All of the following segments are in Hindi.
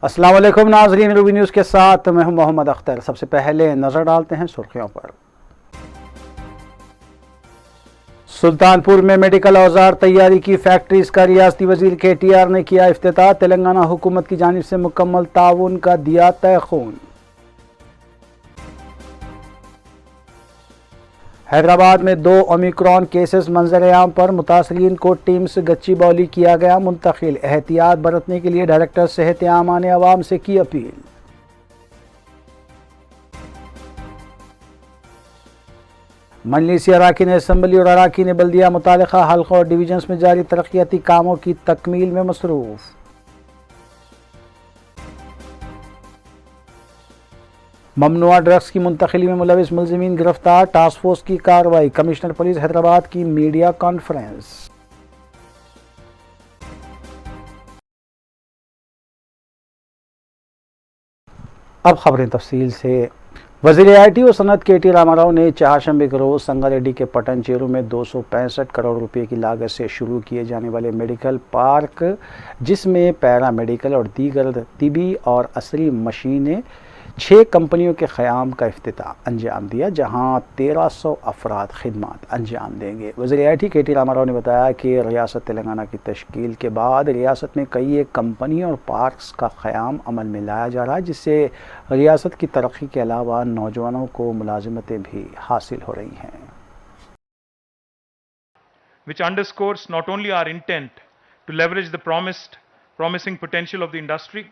अस्सलाम वालेकुम नाज़रीन, रूबी न्यूज़ के साथ मैं हूं मोहम्मद अख्तर। सबसे पहले नज़र डालते हैं सुर्खियों पर। सुल्तानपुर में मेडिकल औजार तैयारी की फैक्ट्रीज का रियासती वजीर KTR ने किया इफ्तिताह। तेलंगाना हुकूमत की जानिब से मुकम्मल ताउन का दिया तयख़ून। हैदराबाद में 2 ओमिक्रॉन केसेस मंजर-ए-आम पर, मुतासरीन को टीम्स गच्चीबौली किया गया मुंतकिल। एहतियात बरतने के लिए डायरेक्टर सेहत आमा ने अवाम से की अपील। मजलिसी अराकीन असम्बली और अराकीन बल्दिया मुतालिका हल्कों और डिवीजन्स में जारी तरक्याती कामों की तकमील में मसरूफ। ममनुआ ड्रग्स की मुंतकिली में मुलविस मुलजिमीन गिरफ्तार, टास्क फोर्स की कार्रवाई। कमिश्नर पुलिस हैदराबाद की मीडिया कॉन्फ्रेंस। अब खबरें तफसील से। वज़ीर IT और सनत KT रामाराव ने चारशंबे के रोज़ संगारेड्डी के पटनचेरू में 265 करोड़ रुपए की लागत से शुरू किए जाने वाले मेडिकल पार्क, जिसमें पैरा मेडिकल और दीगर तिबी और असरी मशीनें 6 कंपनियों के क़याम का इफ्तिताह अंजाम दिया, जहां 1300 अफराद खिदमत अंजाम देंगे। वज़ीर IT KT रामाराव ने बताया कि रियासत तेलंगाना की तश्कील के बाद रियासत में कई एक कंपनी और पार्क्स का क़याम अमल में लाया जा रहा है, जिससे रियासत की तरक्की के अलावा नौजवानों को मुलाजिमतें भी हासिल हो रही हैं। Which underscores not only our intent to leverage the promising potential of the industry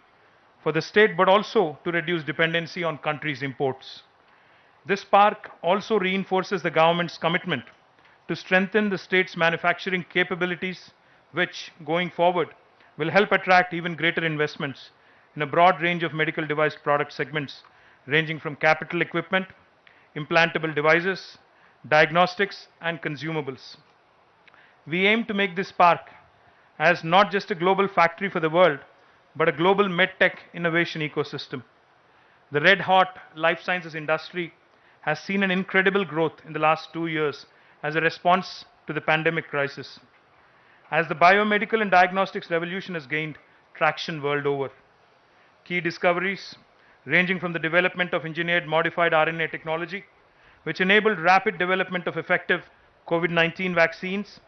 for the state, but also to reduce dependency on country's imports. This park also reinforces the government's commitment to strengthen the state's manufacturing capabilities, which, going forward, will help attract even greater investments in a broad range of medical device product segments, ranging from capital equipment, implantable devices, diagnostics, and consumables. We aim to make this park as not just a global factory for the world, but a global medtech innovation ecosystem. The red hot life sciences industry has seen an incredible growth in the last 2 years as a response to the pandemic crisis. As the biomedical and diagnostics revolution has gained traction world over, key discoveries ranging from the development of engineered modified RNA technology, which enabled rapid development of effective COVID-19 vaccines,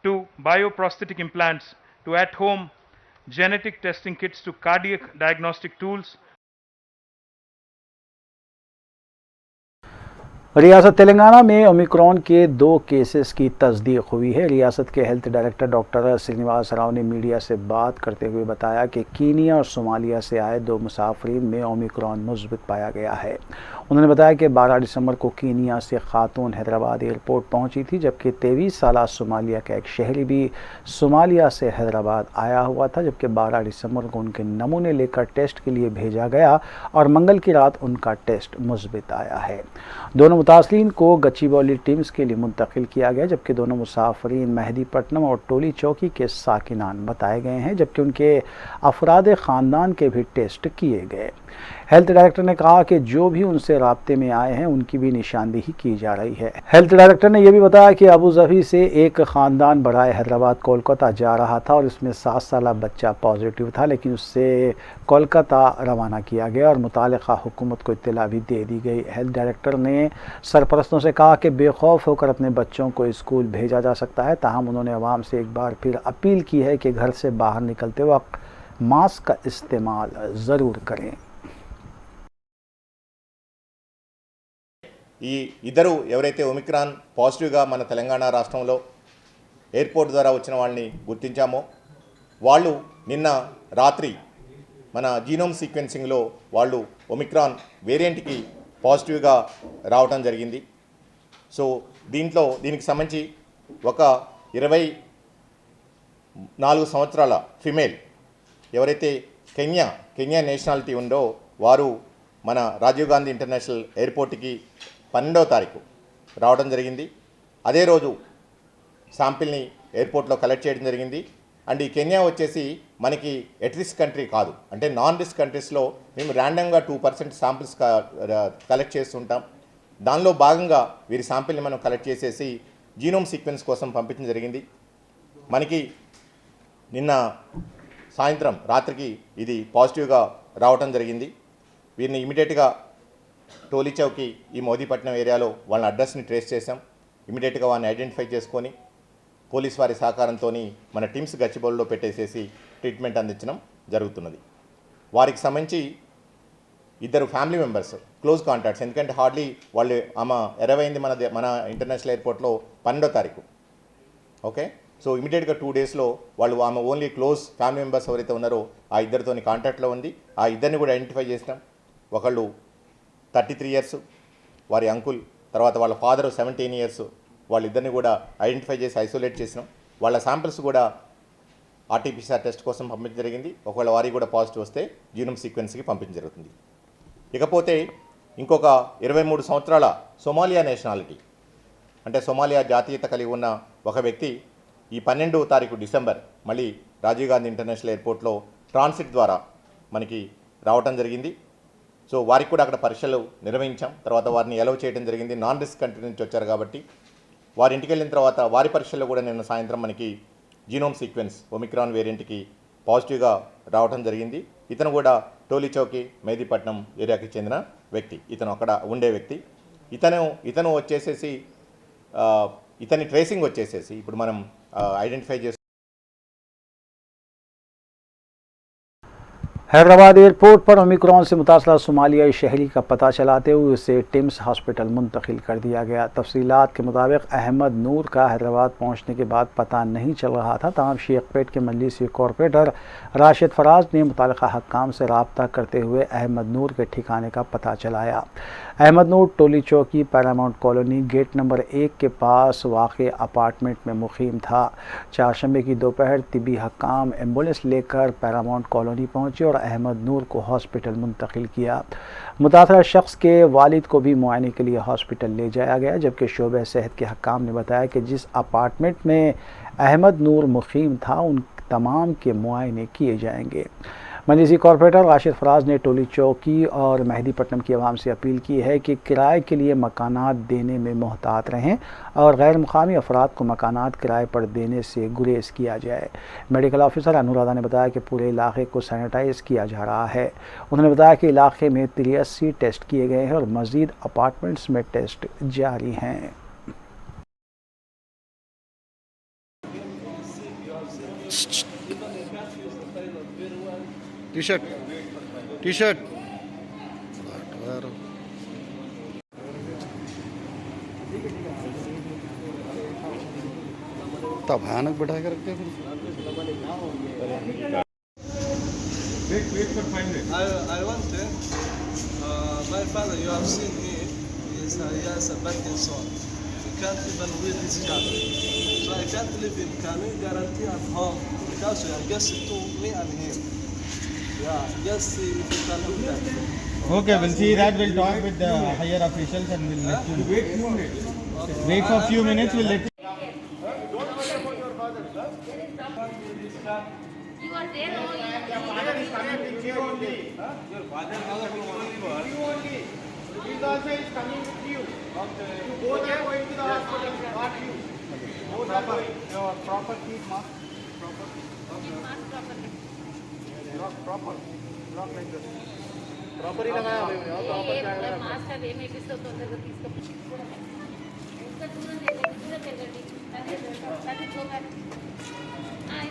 to bioprosthetic implants, to at-home genetic testing kits, to cardiac diagnostic tools. रियासत तेलंगाना में ओमिक्रॉन के 2 केसेस की तस्दीक हुई है। रियासत के health director doctor Srinivas Rao ने मीडिया से बात करते हुए बताया कि कीनिया और सोमालिया से आए 2 मुसाफिरीन में ओमिक्रॉन मुस्बित पाया गया है। उन्होंने बताया कि 12 दिसंबर को कीनिया से खातून हैदराबाद एयरपोर्ट पहुंची थी, जबकि 23 साला सोमालिया का एक शहरी भी सोमालिया से हैदराबाद आया हुआ था, जबकि 12 दिसंबर को उनके नमूने लेकर टेस्ट के लिए भेजा गया और मंगल की रात उनका टेस्ट मुस्बित आया है। दोनों मुतासरीन को गच्चीबौली टीम्स के लिए मुंतकिल किया गया, जबकि दोनों मुसाफरीन मेहदीपट्टनम और टोली चौकी के साकिनान बताए गए हैं, जबकि उनके अफराद ख़ानदान के भी टेस्ट किए गए। हेल्थ डायरेक्टर ने कहा कि जो भी उनसे राब्ते में आए हैं उनकी भी निशानदेही की जा रही है। हेल्थ डायरेक्टर ने यह भी बताया कि अबू धाबी से एक ख़ानदान बराए हैदराबाद कोलकाता जा रहा था और इसमें 7 साला बच्चा पॉजिटिव था, लेकिन उससे कोलकाता रवाना किया गया और मुतालिका हुकूमत को इत्तला भी दे दी गई। हेल्थ डायरेक्टर ने सरपरस्तों से कहा कि बेखौफ होकर अपने बच्चों को स्कूल भेजा जा सकता है, ताहम उन्होंने अवाम से एक बार फिर अपील की है कि घर से बाहर निकलते वक्त मास्क का इस्तेमाल ज़रूर करें। ఈ ఇద్దరు ఎవరైతే ఒమిక్రాన్ పాజిటివ్గా మన తెలంగాణ రాష్ట్రంలో ఎయిర్పోర్ట్ ద్వారా వచ్చిన వాళ్ళని గుర్తించామో వాళ్ళు నిన్న రాత్రి మన జీనోమ్ సీక్వెన్సింగ్లో వాళ్ళు ఒమిక్రాన్ వేరియంట్కి పాజిటివ్గా రావడం జరిగింది. సో దీనికి సంబంధించి ఒక 24 సంవత్సరాల ఫిమేల్ ఎవరైతే కెన్యా నేషనాలిటీ ఉందో వారు మన రాజీవ్ గాంధీ ఇంటర్నేషనల్ ఎయిర్పోర్ట్కి 12వ తారీఖు రావడం జరిగింది. అదే రోజు శాంపిల్ని ఎయిర్పోర్ట్లో కలెక్ట్ చేయడం జరిగింది. అండ్ ఈ కెన్యా వచ్చేసి మనకి ఎట్ రిస్క్ కంట్రీ కాదు, అంటే నాన్ రిస్క్ కంట్రీస్లో మేము ర్యాండమ్గా 2% శాంపిల్స్ కలెక్ట్ చేస్తుంటాం. దానిలో భాగంగా వీరి శాంపిల్ని మనం కలెక్ట్ చేసేసి జీనోమ్ సీక్వెన్స్ కోసం పంపించడం జరిగింది. మనకి నిన్న సాయంత్రం రాత్రికి ఇది పాజిటివ్గా రావటం జరిగింది. వీరిని ఇమీడియట్గా టోలీ చౌకి ఈ మోదీపట్నం ఏరియాలో వాళ్ళ అడ్రస్ని ట్రేస్ చేసాం. ఇమీడియట్గా వారిని ఐడెంటిఫై చేసుకొని పోలీస్ వారి సహకారంతో మన టీమ్స్ గచ్చిబౌలిలో పెట్టేసేసి ట్రీట్మెంట్ అందించడం జరుగుతున్నది. వారికి సంబంధించి ఇద్దరు ఫ్యామిలీ మెంబర్స్ క్లోజ్ కాంటాక్ట్స్, ఎందుకంటే హార్డ్లీ వాళ్ళు ఆమె ఎరవైంది మన ఇంటర్నేషనల్ ఎయిర్పోర్ట్లో 12వ తారీఖు. ఓకే, సో ఇమీడియట్గా 2 డేస్లో వాళ్ళు ఆమె ఓన్లీ క్లోజ్ ఫ్యామిలీ మెంబర్స్ ఎవరైతే ఉన్నారో ఆ ఇద్దరితోని కాంటాక్ట్లో ఉంది. ఆ ఇద్దరిని కూడా ఐడెంటిఫై చేసినాం. ఒకళ్ళు 33 ఇయర్స్ వారి అంకుల్, తర్వాత వాళ్ళ ఫాదర్ 17 ఇయర్స్, వాళ్ళిద్దరిని కూడా ఐడెంటిఫై చేసి ఐసోలేట్ చేసినాం. వాళ్ళ శాంపిల్స్ కూడా ఆర్టీపీసీఆర్ టెస్ట్ కోసం పంపించడం జరిగింది. ఒకవేళ వారికి కూడా పాజిటివ్ వస్తే జీనోమ్ సీక్వెన్స్కి పంపించడం జరుగుతుంది. ఇకపోతే ఇంకొక 23 సంవత్సరాల సొమాలియా నేషనాలిటీ, అంటే సొమాలియా జాతీయత కలిగి ఉన్న ఒక వ్యక్తి ఈ 12వ తారీఖు డిసెంబర్ మళ్ళీ రాజీవ్ గాంధీ ఇంటర్నేషనల్ ఎయిర్పోర్ట్లో ట్రాన్సిట్ ద్వారా మనకి రావటం జరిగింది. సో వారికి కూడా అక్కడ పరీక్షలు నిర్వహించాం. తర్వాత వారిని ఎలవ్ చేయడం జరిగింది. నాన్ రిస్క్ కంట్రీ నుంచి వచ్చారు కాబట్టి వారి ఇంటికి వెళ్ళిన తర్వాత వారి పరీక్షల్లో కూడా నిన్న సాయంత్రం మనకి జీనోమ్ సీక్వెన్స్ ఒమిక్రాన్ వేరియంట్కి పాజిటివ్గా రావడం జరిగింది. ఇతను కూడా టోలీ చౌకి మెహదీపట్నం ఏరియాకి చెందిన వ్యక్తి. ఇతను అక్కడ ఉండే వ్యక్తి. ఇతను వచ్చేసేసి ఇతని ట్రేసింగ్ వచ్చేసేసి ఇప్పుడు మనం ఐడెంటిఫై చేసి हैदराबाद एयरपोर्ट पर ओमिक्रॉन से मुतासरा सोमालियाई शहरी का पता चलाते हुए उसे टिम्स हॉस्पिटल मुंतकिल कर दिया गया। तफसीलात के मुताबिक अहमद नूर का हैदराबाद पहुंचने के बाद पता नहीं चल रहा था। तमाम शेखपेट के मजलिसी कॉरपोरेटर राशिद फराज ने मुतल्लिका हक्काम से रब्ता करते हुए अहमद नूर के ठिकाने का पता चलाया। अहमद नूर टोली चौकी पैरामाउंट कॉलोनी गेट नंबर 1 के पास वाक़ अपार्टमेंट में मुक़ीम था। चारशंबे की दोपहर तिबी हक्काम एम्बुलेंस लेकर पैरामाउंट कॉलोनी पहुंचे और अहमद नूर को हॉस्पिटल मुंतकिल किया। मुतासरा शख्स के वालिद को भी मुआयने के लिए हॉस्पिटल ले जाया गया, जबकि शोबे सेहत के हक्काम ने बताया कि जिस अपार्टमेंट में अहमद नूर मुक़ीम था उन तमाम के मुआयने किए जाएंगे। मजलिसी कॉरपोरेटर राशिद फराज ने टोली चौकी और मेहदीपट्टनम की आवाम से अपील की है कि किराए के लिए मकानात देने में मोहतात रहें और गैर मुकामी अफराद को मकानात किराए पर देने से गुरेज किया जाए। मेडिकल ऑफिसर अनुराधा ने बताया कि पूरे इलाके को सैनिटाइज किया जा रहा है। उन्होंने बताया कि इलाके में 83 टेस्ट किए गए हैं और मज़ीद अपार्टमेंट्स में टेस्ट जारी हैं। टी-शर्ट तब भयानक बैठा कर रखते फिर Wait for 5 minutes. I want my father, you have seen me, he has a Parkinson. He can't even read his card. So I can't live in. Can we guarantee at home? Because we are just to me and him. Yeah, just see if you can do that. Okay, we'll see that. We'll talk with the higher officials and we'll let you know. Wait few minutes. Wait for a few minutes, we'll let you You are there or Your father is coming with you only. Your father is coming only. You only. He is also is coming with you. Okay. You both are going to the hospital, not you. Both are going. Your proper keep mask. Proper. mask properly. Proper. Not like this. Proper ही लगाया हुआ है. Proper क्या ये मास्क का वे में किस तो अंदर का किसका उसका तुरंत दे दे ताकि दो बार हां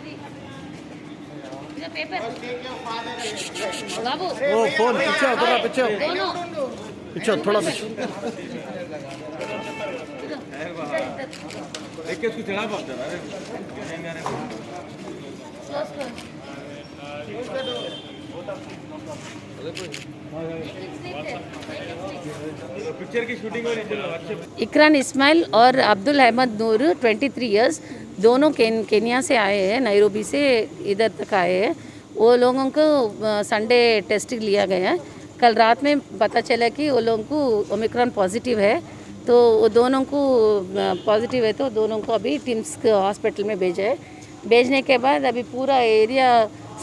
ये पेपर बाबू ओ फोन पीछे थोड़ा पीछे दोनों पीछे थोड़ा पीछे देख के उसको चढ़ा पाते हैं। क्लोज कर पिक्चर की शूटिंग हो रही है अच्छे। इकरान इस्माइल और अब्दुल अहमद नूर 23 इयर्स दोनों केनिया से आए हैं, नैरोबी से इधर तक आए हैं। वो लोगों को संडे टेस्ट लिया गया है। कल रात में पता चला कि वो लोगों को ओमिक्रॉन पॉजिटिव है, तो वो दोनों को पॉजिटिव है, तो दोनों को अभी टिम्स हॉस्पिटल में भेजा है। भेजने के बाद अभी पूरा एरिया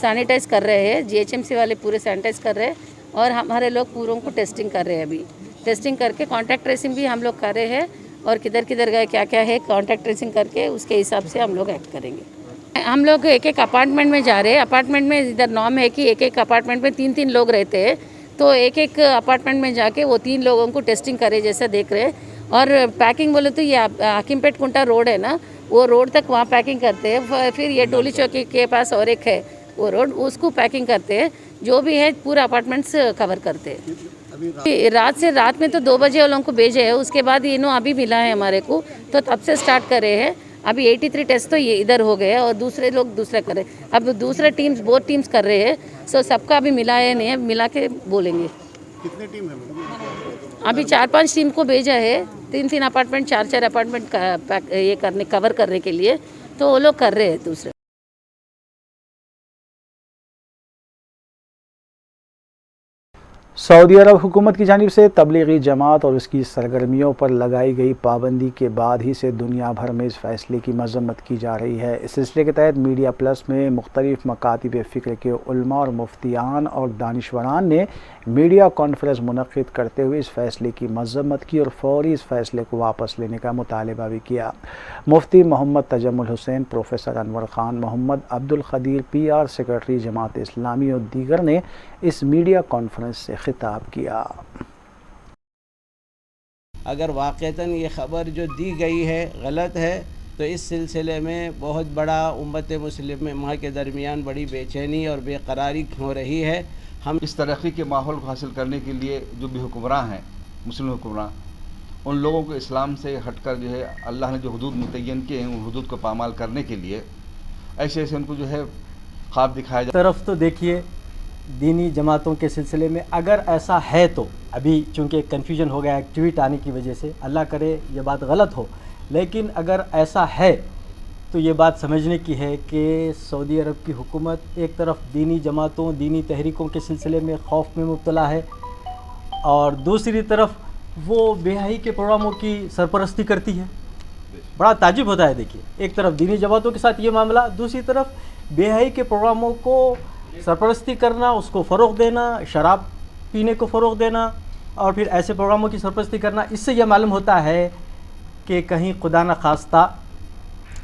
सैनिटाइज कर रहे हैं, जीएचएमसी वाले पूरे सैनिटाइज कर रहे हैं और हमारे लोग पूरों को टेस्टिंग कर रहे हैं। अभी टेस्टिंग करके कॉन्टैक्ट ट्रेसिंग भी हम लोग कर रहे हैं और किधर किधर गए क्या क्या है कॉन्टैक्ट ट्रेसिंग करके उसके हिसाब से हम लोग एक्ट करेंगे। हम लोग एक एक अपार्टमेंट में जा रहे हैं। अपार्टमेंट में इधर नॉर्म है कि एक एक अपार्टमेंट में 3-3 लोग रहते हैं, तो एक एक अपार्टमेंट में जाके वो 3 लोगों को टेस्टिंग करे जैसा देख रहे हैं। और पैकिंग बोले तो ये हाकिमपेट कुंटा रोड है ना, वो रोड तक वहाँ पैकिंग करते हैं। फिर ये टोली चौकी के पास और एक है वो रोड, उसको पैकिंग करते हैं। जो भी है पूरा अपार्टमेंट्स कवर करते हैं। रात में तो 2 बजे वो लोगों को भेजे है, उसके बाद इन्हों अभी मिला है हमारे को, तो तब से स्टार्ट करे हैं। अभी 83 टेस्ट तो ये इधर हो गए और दूसरे लोग दूसरा कर रहे हैं। अब दूसरे टीम्स बोथ टीम्स कर रहे हैं, सो सबका अभी मिला है नहीं है, मिला के बोलेंगे। कितने टीम है मैडम? अभी 4-5 टीम को भेजा है, 3-3 अपार्टमेंट 4-4 अपार्टमेंट ये करने कवर करने के लिए, तो वो लोग कर रहे हैं दूसरे। सऊदी अरब हुकूमत की जानिब से तबलीगी जमात और उसकी सरगर्मियों पर लगाई गई पाबंदी के बाद ही से दुनिया भर में इस फैसले की मजम्मत की जा रही है। इस सिलसिले के तहत मीडिया प्लस में मुख्तलिफ मकातिब फ़िक्र के उलमा और मुफ्तियान और दानिशवरान ने मीडिया कॉन्फ्रेंस मुनक़िद करते हुए इस फैसले की मजम्मत की और फ़ौरी इस फैसले को वापस लेने का मुतालबा भी किया। Mufti Mohammed Tajammul Hussain, professor Anwar Khan, Mohammed Abdul Qadeer PR secretary Jamaat Islami और दीगर ने इस मीडिया कॉन्फ्रेंस से खिताब किया। अगर वाक़तन ये ख़बर जो दी गई है गलत है तो इस सिलसिले में बहुत बड़ा उम्मत मुस्लिमा के दरमियान बड़ी बेचैनी और बेकरारी हो रही है। हम इस तरक्की के माहौल को हासिल करने के लिए जो भी हुक्मरान हैं, मुस्लिम हुक्मरान, उन लोगों को इस्लाम से हटकर जो है अल्लाह ने जो हुदूद मुतय्यन किए हैं उन हुदूद को पामाल करने के लिए ऐसे ऐसे उनको जो है ख्वाब दिखाया जाए। तरफ तो देखिए दीनी जमातों के सिलसिले में अगर ऐसा है तो अभी चूँकि कन्फ्यूजन हो गया ट्वीट आने की वजह से, अल्लाह करे ये बात गलत हो, लेकिन अगर ऐसा है तो ये बात समझने की है कि सऊदी अरब की हुकूमत एक तरफ दीनी जमातों, दीनी तहरीकों के सिलसिले में खौफ में मुब्तला है और दूसरी तरफ वो बेहयाई के प्रोग्रामों की सरपरस्ती करती है। बड़ा ताजुब होता है। देखिए, एक तरफ दीनी जमातों के साथ ये मामला, दूसरी तरफ बेहयाई के प्रोग्रामों को सरपरस्ती करना, उसको फ़रोग़ देना, शराब पीने को फ़रोग़ देना और फिर ऐसे प्रोग्रामों की सरपरस्ती करना। इससे यह मालूम होता है कि कहीं खुदा न खास्ता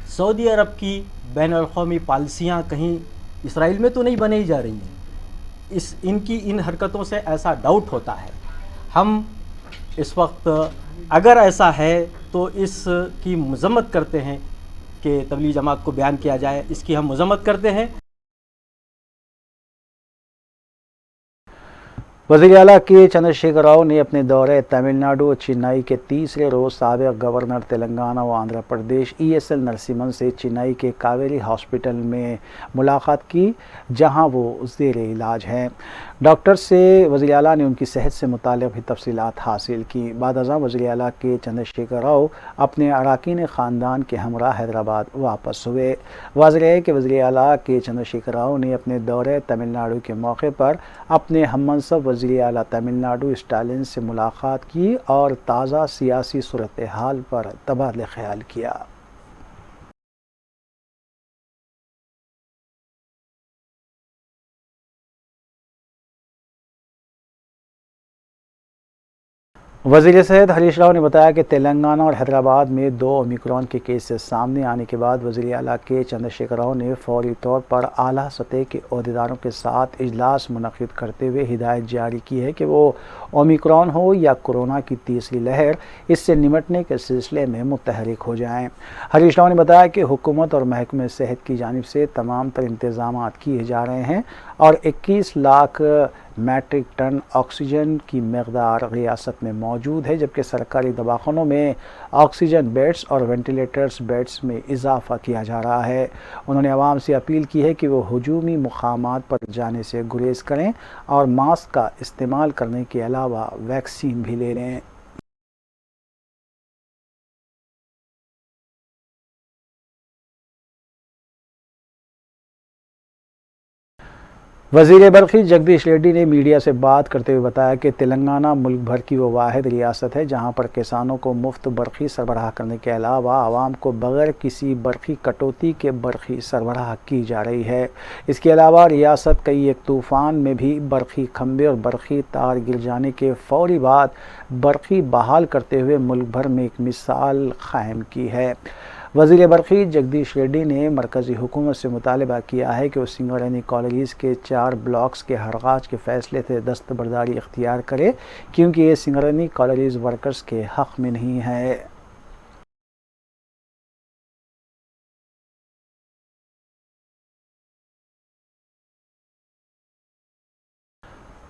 सऊदी अरब की बैनुल-अक़वामी पॉलिसियाँ कहीं इसराइल में तो नहीं बनाई जा रही हैं। इनकी इन हरकतों से ऐसा डाउट होता है। हम इस वक्त अगर ऐसा है तो इसकी मज़म्मत करते हैं कि तबलीगी जमात को बयान किया जाए, इसकी हम मज़म्मत करते हैं। वज़ीर आला के चंद्रशेखर राव ने अपने दौरे तमिलनाडु और चेन्नई के तीसरे रोज़ साबिक़ गवर्नर तेलंगाना व आंध्र प्रदेश ESL नरसिम्हन से चेन्नई के कावेरी हॉस्पिटल में मुलाकात की, जहां वो ज़ेर इलाज हैं। डॉक्टर से वज़ीर आला ने उनकी सेहत से मुताल्लिक़ भी तफसीलात हासिल की। बाद अज़ां वज़ीर आला के चंद्रशेखर राव अपने अरकान ख़ानदान के हमरा हैदराबाद वापस हुए। वाज़ेह है कि वज़ीर आला के चंद्रशेखर राव ने अपने दौरे तमिलनाडु के मौके पर अपने हममनसब वज़ीर आला तमिलनाडु स्टालिन से मुलाकात की और ताज़ा सियासी सूरत हाल पर तबादला ख्याल किया। वज़ीर सेहत हरीश राव ने बताया कि तेलंगाना और हैदराबाद में 2 ओमिक्रॉन के केसेस सामने आने के बाद वज़ीर आला के चंद्रशेखर राव ने फौरी तौर पर आला सतह के अहदेदारों के साथ इजलास मुनक़िद करते हुए हिदायत जारी की है कि वो ओमिक्रॉन हो या कोरोना की तीसरी लहर, इससे निमटने के सिलसिले में मुतहरिक हो जाएँ। हरीश राव ने बताया कि हुकूमत और महकमे सेहत की जानिब से तमाम तर इंतज़ाम किए जा रहे हैं और 21 लाख मैट्रिक टन ऑक्सीजन की मकदार रियासत में मौजूद है, जबकि सरकारी दवाखानों में ऑक्सीजन बेड्स और वेंटिलेटर्स बेड्स में इजाफा किया जा रहा है। उन्होंने आवाम से अपील की है कि वो हुजूमी मुकामात पर जाने से गुरेज करें और मास्क का इस्तेमाल करने के अलावा वैक्सीन भी ले लें। वज़ीर बरक़ी जगदीश रेड्डी ने मीडिया से बात करते हुए बताया कि तेलंगाना मुल्क भर की वो वाहिद रियासत है जहां पर किसानों को मुफ्त बरक़ी सरबराह करने के अलावा आवाम को बग़ैर किसी बरक़ी कटौती के बरक़ी सरबराह की जा रही है। इसके अलावा रियासत कई एक तूफ़ान में भी बरक़ी खंबे और बरक़ी तार गिर जाने के फ़ौरी बाद बरक़ी बहाल करते हुए मुल्क भर में एक मिसाल कायम की है। वज़ीर बरक़ी जगदीश रेड्डी ने मरकज़ी हुकूमत से मुतालबा किया है कि वो सिंगरेनी कॉलेज के 4 ब्लॉक्स के हरगाज के फ़ैसले से दस्तबरदारी इख्तियार करे, क्योंकि ये सिंगरेनी कॉलेज वर्कर्स के हक़ में नहीं है।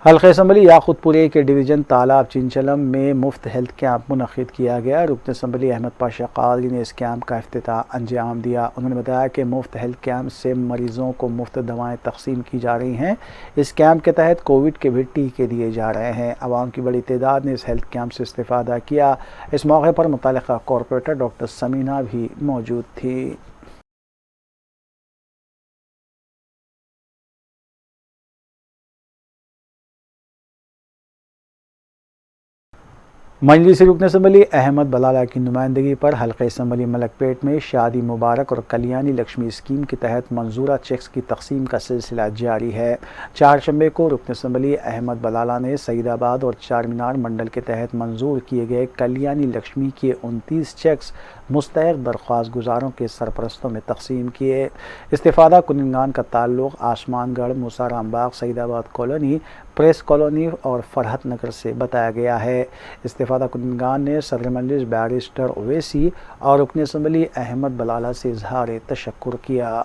हल्क़े असम्बली याक़ूतपुरे के डिवीज़न तालाब चिंचलम में मुफ्त हेल्थ कैंप मुनक़िद किया गया। रुकन असम्बली अहमद पाशा क़ादरी ने इस कैंप का इफ्तिताह अंजाम दिया। उन्होंने बताया कि मुफ्त हेल्थ कैंप से मरीज़ों को मुफ्त दवाएँ तक़सीम की जा रही हैं। इस कैंप के तहत कोविड के भी टीके दिए जा रहे हैं। आवाम की बड़ी तादाद ने इस हेल्थ कैंप से इस्तेफ़ादा किया। इस मौके पर मुतल्लिक़ा कॉरपोरेटर डॉक्टर समीना भी मौजूद थी। मजलिसी रुकन असम्बली अहमद बलाला की नुमाइंदगी पर हल्क़े असम्बली मलकपेट में शादी मुबारक और कल्याणी लक्ष्मी स्कीम के तहत मंजूरा चेक्स की तकसीम का सिलसिला जारी है। 4 शंबे को रुकन असम्बली अहमद बलाला ने सईदाबाद और चार मीनार मंडल के तहत मंजूर किए गए कल्याणी लक्ष्मी के 29 चेक्स मुस्तहक़ दरख्वास्त गुजारों के सरपरस्तों में तकसीम किए। इस्तिफ़ादा कुनिंगान का ताल्लुक़ Asmangarh, Moosa Rambagh, Saidabad colony, press colony और फरहत नगर से बताया गया है। इस्तिफ़ादा कुनिंगान ने सदर मजलिस बैरिस्टर ओवैसी और रुकन असम्बली अहमद बलाला से इज़हार तशक्कुर किया।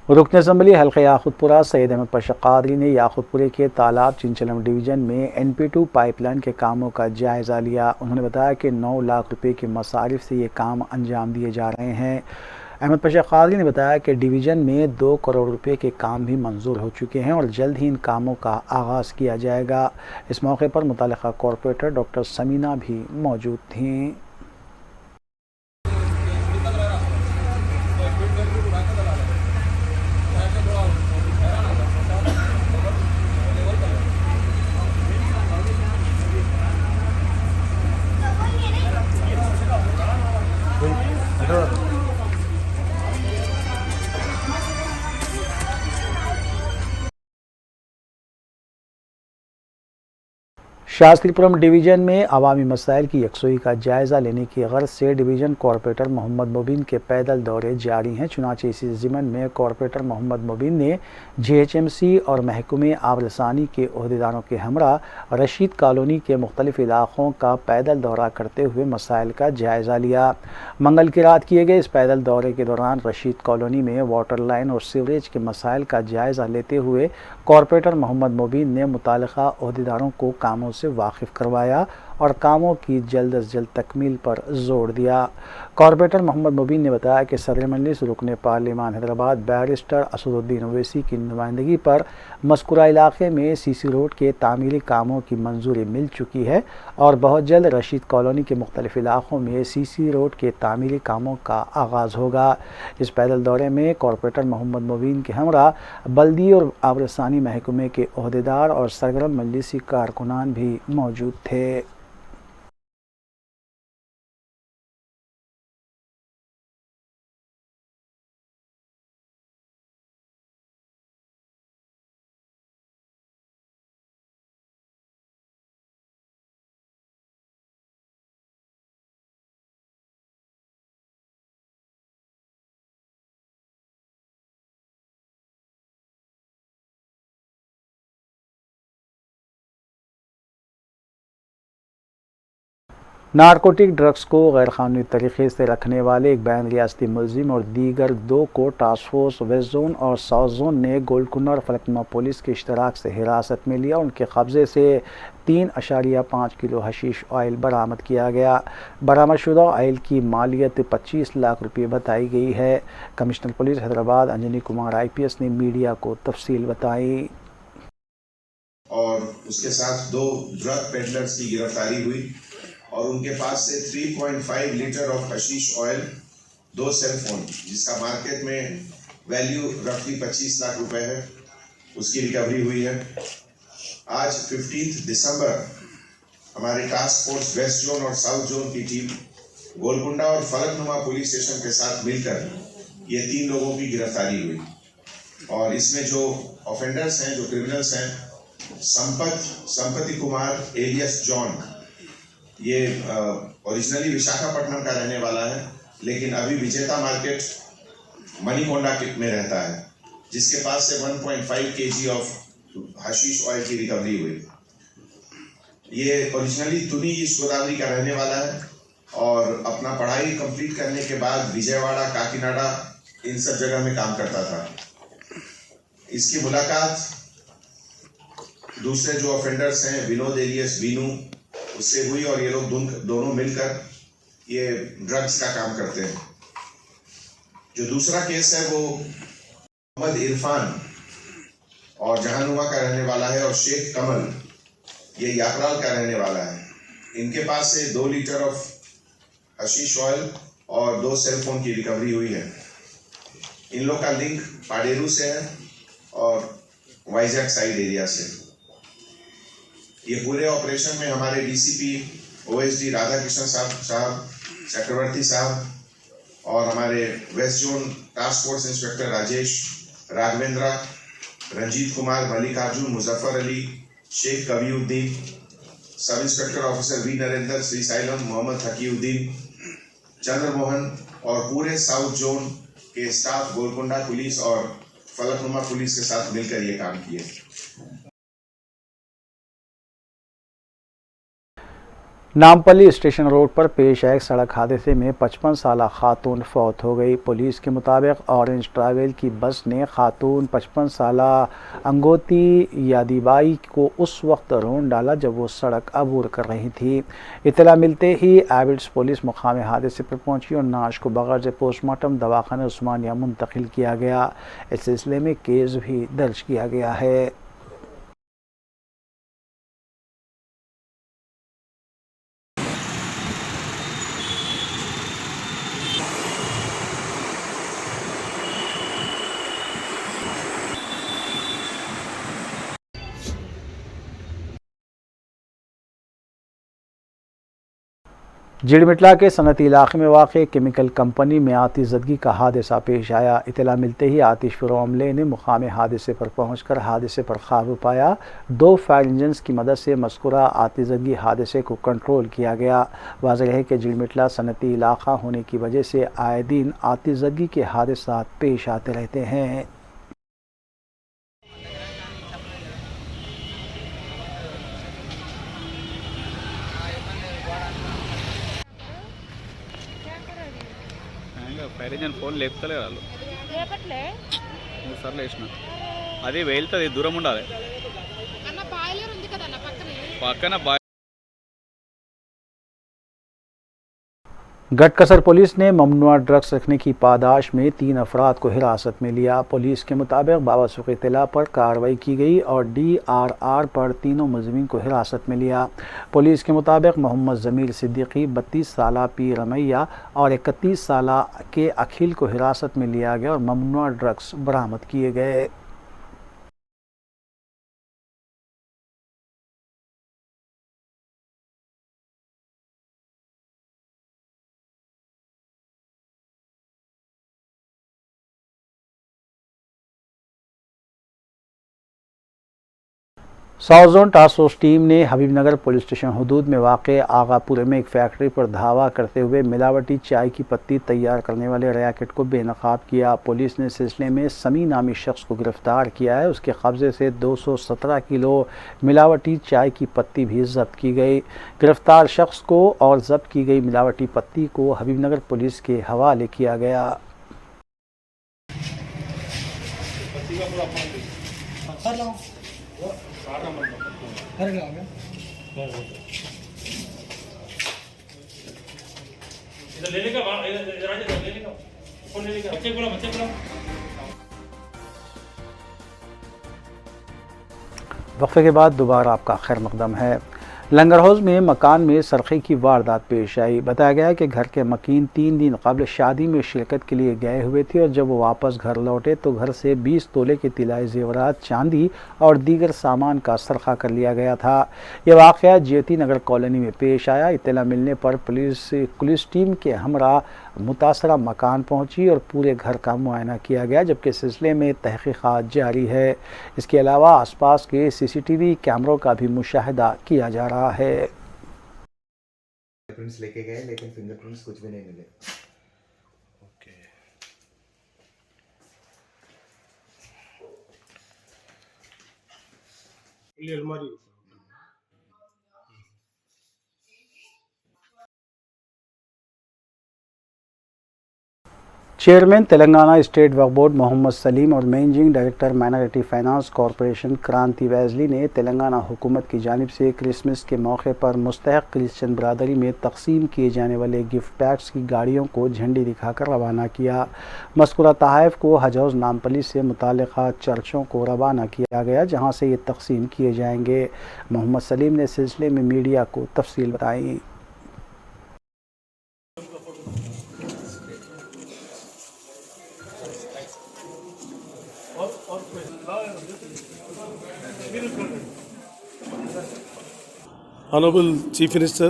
रुकन असम्बली हल्क़े याक़ूतपुरा सैयद अहमद पाशा क़ादरी ने याक़ूतपुरे के तालाब चिंचलम डिवीज़न में NP2 पाइपलाइन के कामों का जायज़ा लिया। उन्होंने बताया कि 9 लाख रुपए के मसारिफ से ये काम अंजाम दिए जा रहे हैं। अहमद पाशा क़ादरी ने बताया कि डिवीज़न में 2 करोड़ रुपए के काम भी मंजूर हो चुके हैं और जल्द ही इन कामों का आगाज़ किया जाएगा। इस मौके पर मुतल्लिक़ा कॉरपोरेटर डॉक्टर समीना भी मौजूद थीं। शास्त्रीपुरम डिवीज़न में अवामी मसाइल की यकसुई का जायज़ा लेने की गर्ज से डिवीज़न कॉरपोरेटर मोहम्मद मुबीन के पैदल दौरे जारी हैं। चुनांचे इसी ज़िमन में कॉरपोरेटर मोहम्मद मुबीन ने GHMC और महकमे आबरसानी के ओहदेदारों के हमरा रशीद कॉलोनी के मुख्तलिफ इलाक़ों का पैदल दौरा करते हुए मसाइल का जायज़ा लिया। मंगल की रात किए गए इस पैदल दौरे के दौरान रशीद कॉलोनी में वाटर लाइन और सीवरेज के मसाइल का जायज़ा लेते हुए कॉरपोरेटर मोहम्मद मुबीन ने मुतालिका ओहदेदारों को कामों से वाकिफ़ करवाया और कामों की जल्द अज जल्द तकमील पर जोर दिया। कॉरपोरेटर मोहम्मद मुबीन ने बताया कि सदर मजलिस रुकन पार्लिमान हैदराबाद बैरिस्टर असदुद्दीन ओवैसी की नुमाइंदगी पर मज़कूरा इलाक़े में CC रोड के तामीरी कामों की मंजूरी मिल चुकी है और बहुत जल्द रशीद कॉलोनी के मुख्तलिफ इलाक़ों में CC रोड के तामीरी कामों का आगाज़ होगा। इस पैदल दौरे में कॉरपोरेटर मोहम्मद मुबीन के हमरा बल्दी और आबरसानी महकमे के ओहदेदार और सरगर्म मजलिसी कारकुनान भी मौजूद थे। नारकोटिक ड्रग्स को गैरकानूनी तरीके से रखने वाले एक बैन रियासती मुलजिम और दीगर 2 को टास्क फोर्स वेस्ट जोन और साउथ जोन ने गोलकुंडा और फलकनुमा पुलिस के इश्तराक से हिरासत में लिया। उनके कब्जे से 3.5 किलो हशीश ऑयल बरामद किया गया। बरामदशुदा ऑयल की मालियत 25 लाख रुपये बताई गई है। Commissioner police Hyderabad Anjani Kumar IPS ने मीडिया को तफसील बताई। और उसके साथ 2 ड्रग पेडलर्स की गिरफ्तारी हुई और उनके पास से 3.5 litre of hashish oil, 2 cell phone जिसका मार्केट में वैल्यू रफली 25 लाख रुपए है, उसकी रिकवरी हुई है। आज 15 दिसंबर हमारे टास्क फोर्स वेस्ट जोन और साउथ जोन की टीम गोलकुंडा और फलकनुमा पुलिस स्टेशन के साथ मिलकर ये 3 लोगों की गिरफ्तारी हुई और इसमें जो ऑफेंडर्स हैं, जो क्रिमिनल्स हैं, संपत्ति कुमार एलियस जॉन, ये ओरिजिनली विशाखापट्टनम का रहने वाला है लेकिन अभी विजेता मार्केट मणिकोंडा में रहता है, जिसके पास से 1.5 kg ऑफ हशीश ऑयल की रिकवरी हुई। ये ओरिजिनली तुनी ईस्ट गोदावरी का रहने वाला है और अपना पढ़ाई कंप्लीट करने के बाद विजयवाड़ा, काकीनाडा इन सब जगह में काम करता था। इसकी मुलाकात दूसरे जो ऑफेंडर्स हैं विनोद एलियस वीनू उससे हुई और ये लोग दोनों मिलकर ये ड्रग्स का काम करते हैं। जो दूसरा केस है वो मोहम्मद इरफान और जहानुमा का रहने वाला है और शेख कमल ये यापराल का रहने वाला है। इनके पास से 2 लीटर ऑफ हशीश ऑयल और 2 सेल फोन की रिकवरी हुई है। इन लोग का लिंक पाडेरू से है और वाइजैक साइड एरिया से। ये पूरे ऑपरेशन में हमारे DCP OSD राधाकृष्ण साहब, चक्रवर्ती साहब और हमारे west zone task force inspector Rajesh, Raghavendra, Ranjith Kumar, Mallikarjun, Muzaffar Ali, Sheikh Kabiuddin, sub inspector officer V Narendra, Srisailam, Mohammed Haqiuddin, Chandramohan और पूरे साउथ जोन के स्टाफ गोलकुंडा पुलिस और फलकनुमा पुलिस के साथ मिलकर ये काम किए। नामपल्ली स्टेशन रोड पर पेश आए सड़क हादसे में 55 साला खातून फौत हो गई। पुलिस के मुताबिक ऑरेंज ट्रैवल की बस ने खातून 55 साला अंगोती यादीबाई को उस वक्त रोन डाला जब वो सड़क अबूर कर रही थी। इतला मिलते ही एविड्स पुलिस मुकाम हादसे पर पहुंची और नाश को बगैर से पोस्टमार्टम दवाखाना उस्मानिया मुंतकिल किया गया। इस सिलसिले में केस भी दर्ज किया गया है। जिड़मिटला के सनती इलाके में वाक़ केमिकल कंपनी में आतिशज़दगी का हादसा पेश आया। इतला मिलते ही आतिश फ़िरो अमले ने मुकाम हादसे पर पहुंचकर हादसे पर काबू पाया। 2 फायर इंजन्स की मदद से मज़कूरा आतिशज़दगी हादसे को कंट्रोल किया गया। वाज़ेह है कि जिड़मिटला सनती इलाका होने की वजह से आए दिन आतिशज़दगी के हादसा पेश आते रहते हैं। ఫైర్ ఇంజన్ ఫోన్ లేపుతలేరు వాళ్ళు సార్లు వేసిన అది వెళ్తుంది దూరం ఉండాలి పక్కన गटकसर पुलिस ने ममनुआ ड्रग्स रखने की पादाश में 3 अफराद को हिरासत में लिया। पुलिस के मुताबिक बावसूख इत्तला पर कार्रवाई की गई और DRR पर तीनों मुलज़िमीन को हिरासत में लिया। पुलिस के मुताबिक मोहम्मद ज़मीर सिद्दीकी, 32 साला पी रमैया और 31 साला के अखिल को हिरासत में लिया गया और ममनुआ ड्रग्स बरामद किए गए। South zone task force team ने हबीबनगर पुलिस स्टेशन हदूद में वाक़े आगापुर में एक फैक्ट्री पर धावा करते हुए मिलावटी चाय की पत्ती तैयार करने वाले रैकेट को बेनकाब किया। पुलिस ने सिलसिले में समी नामी शख्स को गिरफ्तार किया है। उसके कब्जे से 217 किलो मिलावटी चाय की पत्ती भी जब्त की गई। गिरफ्तार शख्स को और जब्त की गई मिलावटी पत्ती को हबीबनगर पुलिस के हवाले किया गया। वक्फे के बाद दोबारा आपका खैर मकदम है। लंगर हाउस में मकान में सरखे की वारदात पेश आई। बताया गया कि घर के मकीन 3 दिन कबल शादी में शिरकत के लिए गए हुए थे और जब वो वापस घर लौटे तो घर से 20 तोले के तिलाई जेवरात, चांदी और दीगर सामान का सरखा कर लिया गया था। यह वाक़या ज्योति नगर कॉलोनी में पेश आया। इत्तला मिलने पर पुलिस टीम के हमरा मुतासरा मकान पहुंची और पूरे घर का मुआयना किया गया, जबकि सिलसिले में तहकीकात जारी है। इसके अलावा आसपास के CCTV कैमरों का भी मुशाहिदा किया जा रहा है। फिंगरप्रिंट्स लेके गए लेकिन फिंगरप्रिंट्स कुछ भी नहीं मिले। ये अलमारी चेयरमैन तेलंगाना स्टेट वक्फ बोर्ड मोहम्मद सलीम और managing director minority finance corporation क्रांति वैजली ने तेलंगाना हुकूमत की जानिब से क्रिसमस के मौके पर मुस्तहक क्रिश्चियन बरादरी में तकसीम किए जाने वाले गिफ्ट पैक्स की गाड़ियों को झंडी दिखाकर रवाना किया। मज़कूरा तोहफ़ को हज हाउस नामपल्ली से मुताल्लिक़ा चर्चों को रवाना किया गया, जहाँ से ये तकसीम किए जाएंगे। मोहम्मद सलीम ने सिलसिले में मीडिया को तफसील बताई। ऑनरेबल चीफ मिनिस्टर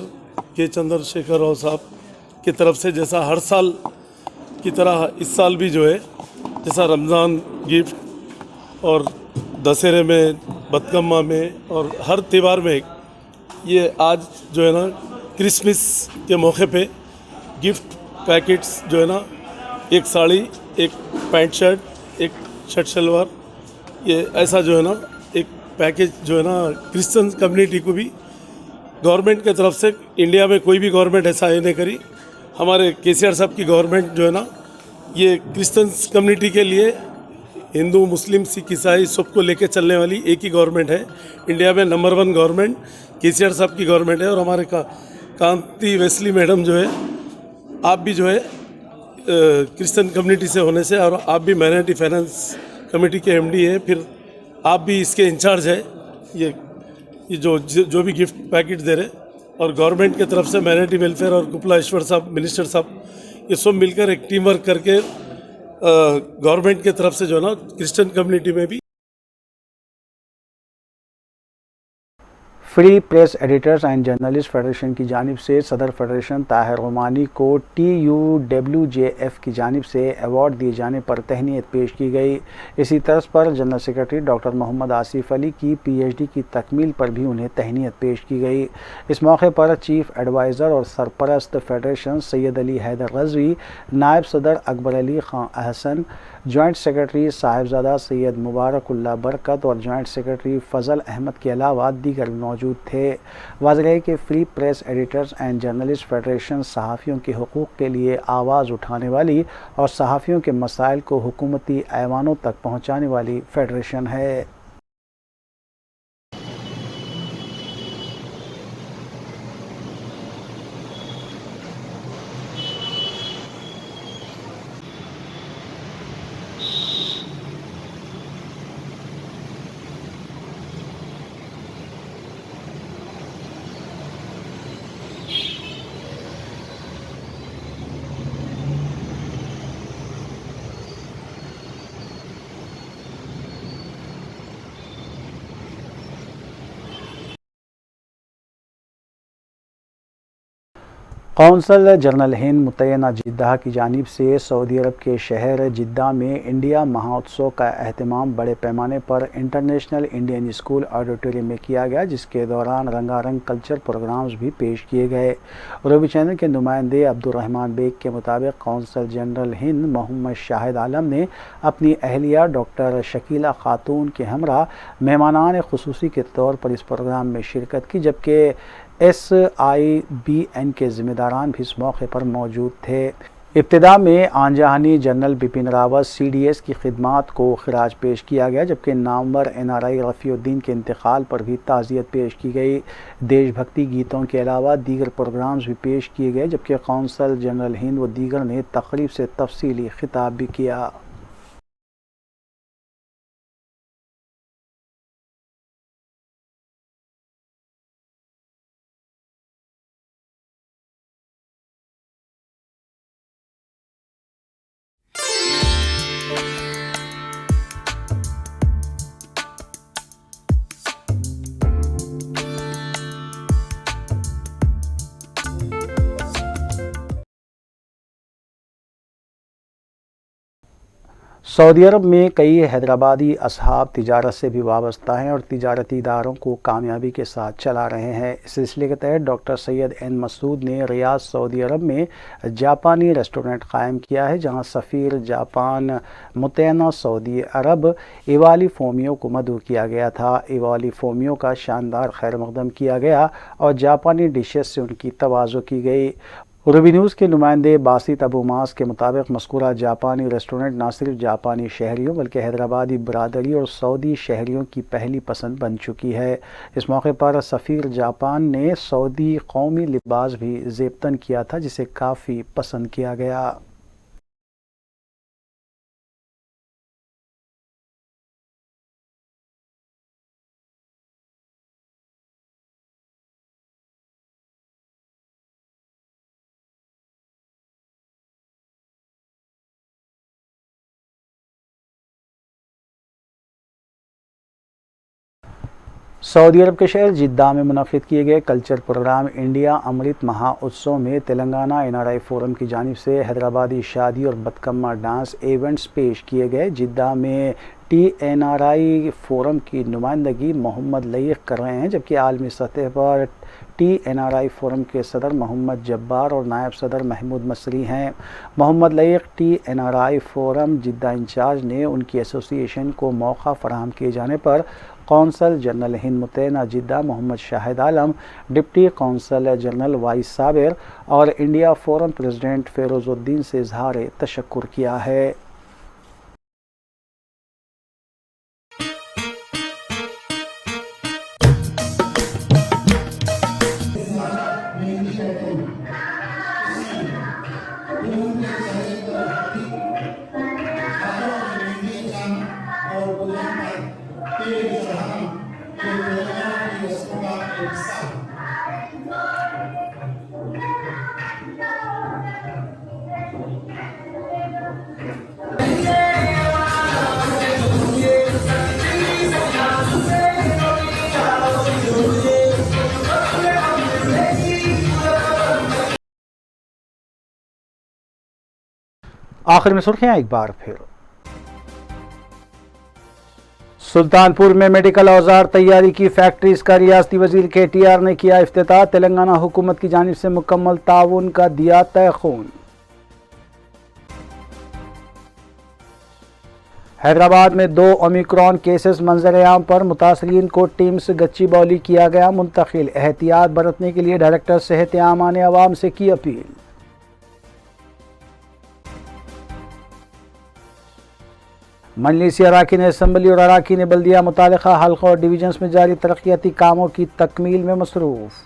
के चंद्रशेखर राव साहब की तरफ से जैसा हर साल की तरह इस साल भी जो है जैसा रमज़ान गिफ्ट और दशहरे में, बदकम्मा में और हर त्यौहार में ये आज जो है ना क्रिसमस के मौके पे गिफ्ट पैकेट्स जो है ना, एक साड़ी, एक पैंट शर्ट, एक शर्ट शलवार, ये ऐसा जो है ना एक पैकेज जो है ना क्रिश्चियन कम्युनिटी को भी गवर्नमेंट के तरफ से, इंडिया में कोई भी गवर्नमेंट ऐसा ये नहीं करी। हमारे केसीआर साहब की गवर्नमेंट जो है ना ये क्रिश्चियन कम्युनिटी के लिए हिंदू, मुस्लिम, सिख, ईसाई सबको लेके चलने वाली एक ही गवर्नमेंट है। इंडिया में नंबर 1 गवर्नमेंट केसीआर साहब की गवर्नमेंट है। और हमारे कांति वेस्ली मैडम जो है, आप भी जो है क्रिश्चियन कम्युनिटी से होने से, और आप भी माइनॉरिटी फाइनेंस कमेटी के MD हैं, फिर आप भी इसके इंचार्ज है। ये जो भी गिफ्ट पैकेट दे रहे, और गवर्नमेंट की तरफ से माइनॉरिटी वेलफेयर और कुपलाश्वर साहब, मिनिस्टर साहब, ये सब मिलकर एक टीम वर्क करके गवर्नमेंट की तरफ से जो है ना क्रिश्चियन कम्युनिटी में भी free press editors and journalist federation की जानिब से सदर फेडरेशन ताहिर रोमानी को TUWJF की जानिब से अवार्ड दिए जाने पर तहनीत पेश की गई। इसी तर्ज पर general secretary doctor Mohammad Asif Ali की PhD की तकमील पर भी उन्हें तहनीत पेश की गई। इस मौके पर चीफ एडवाइज़र और सरपरस्त फेडरेशन सैयद अली हैदर रज़वी, नायब सदर अकबर अली खां अहसन, जॉइंट सेक्रेटरी साहिबजादा सैयद मुबारकुल्लाह बरकत और जॉइंट सेक्रेटरी फ़ज़ल अहमद के अलावा दीगर मौजूद थे। वाज़ेह है कि free press editors and journalist federation सहाफ़ियों के हुकूक़ के लिए आवाज़ उठाने वाली और सहाफ़ियों के मसाइल को हुकूमती ऐवानों तक पहुँचाने वाली फेडरेशन है। कौंसल जनरल हिंद मुतय्यना जिद्दा की जानिब से सऊदी अरब के शहर जिद्दा में इंडिया महोत्सव का एहतमाम बड़े पैमाने पर इंटरनेशनल इंडियन स्कूल ऑडिटोरियम में किया गया, जिसके दौरान रंगारंग कल्चर प्रोग्राम्स भी पेश किए गए। रूबी चैनल के नुमाइंदे अब्दुर्रहमान बेग के मुताबिक कौंसल जनरल हिंद मोहम्मद शाहिद आलम ने अपनी अहलिया डॉक्टर शकीला खातून के हमरा मेहमानान खुसूसी के तौर पर इस प्रोग्राम में शिरकत की, जबकि SIBN के ज़िम्मेदारान भी इस मौके पर मौजूद थे। इब्तिदा में आंजहानी जनरल बिपिन रावत CDS की खिदमात को खिराज पेश किया गया, जबकि नामवर NRI रफ़ीउद्दीन के इंतकाल पर भी ताज़ियत पेश की गई। देशभक्ति गीतों के अलावा दीगर प्रोग्राम्स भी पेश किए गए, जबकि कौंसल जनरल हिंद व दीगर ने तकरीब से तफसीली खिताब भी किया। सऊदी अरब में कई हैदराबादी असहाब तिजारत से भी वाबस्ता हैं और तिजारती इदारों को कामयाबी के साथ चला रहे हैं। इस सिलसिले के तहत डॉक्टर सैयद एन मसूद ने रियाद सऊदी अरब में जापानी रेस्टोरेंट कायम किया है, जहां सफ़ीर जापान मुतय्यना सऊदी अरब इवाली फोमियो को मदऊ किया गया था। इवाली फोमियो का शानदार खैर मकदम किया गया और जापानी डिशेस से उनकी तवाज़ो की गई। रूबी न्यूज़ के नुमाइंदे बासित अबू मास के मुताबिक मज़कूरा जापानी रेस्टोरेंट न सिर्फ जापानी शहरियों बल्कि हैदराबादी बरादरी और सऊदी शहरियों की पहली पसंद बन चुकी है। इस मौके पर सफ़ीर जापान ने सऊदी कौमी लिबास भी ज़ेबतन किया था, जिसे काफ़ी पसंद किया गया। सऊदी अरब के शहर जिद्दा में मुनक़िद किए गए culture programme India Amrit Mahotsav में तेलंगाना NRI फोरम की जानिब से हैदराबादी शादी और बतकम्मा डांस इवेंट्स पेश किए गए। जिद्दा में TNRI फोरम की नुमाइंदगी मोहम्मद लईक कर रहे हैं, जबकि आलमी सतह पर TNRI फोरम के सदर मोहम्मद जब्बार और नायब सदर महमूद मसरी हैं। Mohammed Laeeq TNRI forum Jeddah incharge ने उनकी एसोसिएशन को मौका फराहम किए जाने पर कौंसल जनरल हिंद मुतय्यना Jeddah Mohammad Shahid Alam, deputy consul general वाइस साबिर और इंडिया फोरम प्रेसिडेंट फेरोज़ुद्दीन से इजहार तशक्कुर किया है। आखिर में सुर्खियां एक बार फिर। सुल्तानपुर में मेडिकल औजार तैयारी की फैक्ट्रीज का रियासती वजीर KTR ने किया इफ्तिताह। तेलंगाना हुकूमत की जानिब से मुकम्मल ताउन का दिया तयख़ून। हैदराबाद में 2 ओमिक्रॉन केसेस मंजर आम पर, मुतासरीन को टीम्स गच्चीबौली किया गया मुंतकिल। एहतियात बरतने के लिए डायरेक्टर सेहत आमा ने अवाम से की अपील। मजलिस अराकीन असम्बली और अराकीन बल्दिया मुतालिका हल्कों और डिवीजन्स में जारी तरक्याती कामों की तकमील में मसरूफ।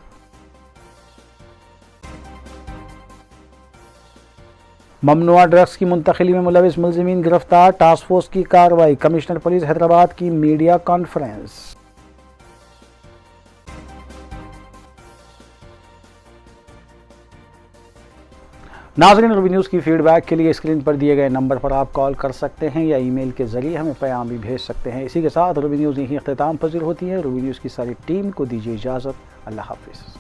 ममनुआ ड्रग्स की मुंतकिली में मुलविस मुलजिमीन गिरफ्तार, टास्क फोर्स की कार्रवाई। कमिश्नर पुलिस हैदराबाद की मीडिया कॉन्फ्रेंस। नाज़रीन, रूबी न्यूज़ की फीडबैक के लिए स्क्रीन पर दिए गए नंबर पर आप कॉल कर सकते हैं या ईमेल के ज़रिए हमें पैगाम भी भेज सकते हैं। इसी के साथ रूबी न्यूज़ यहीं इख्तिताम पज़ीर होती है। रूबी न्यूज़ की सारी टीम को दीजिए इजाज़त। अल्लाह हाफ़िज़।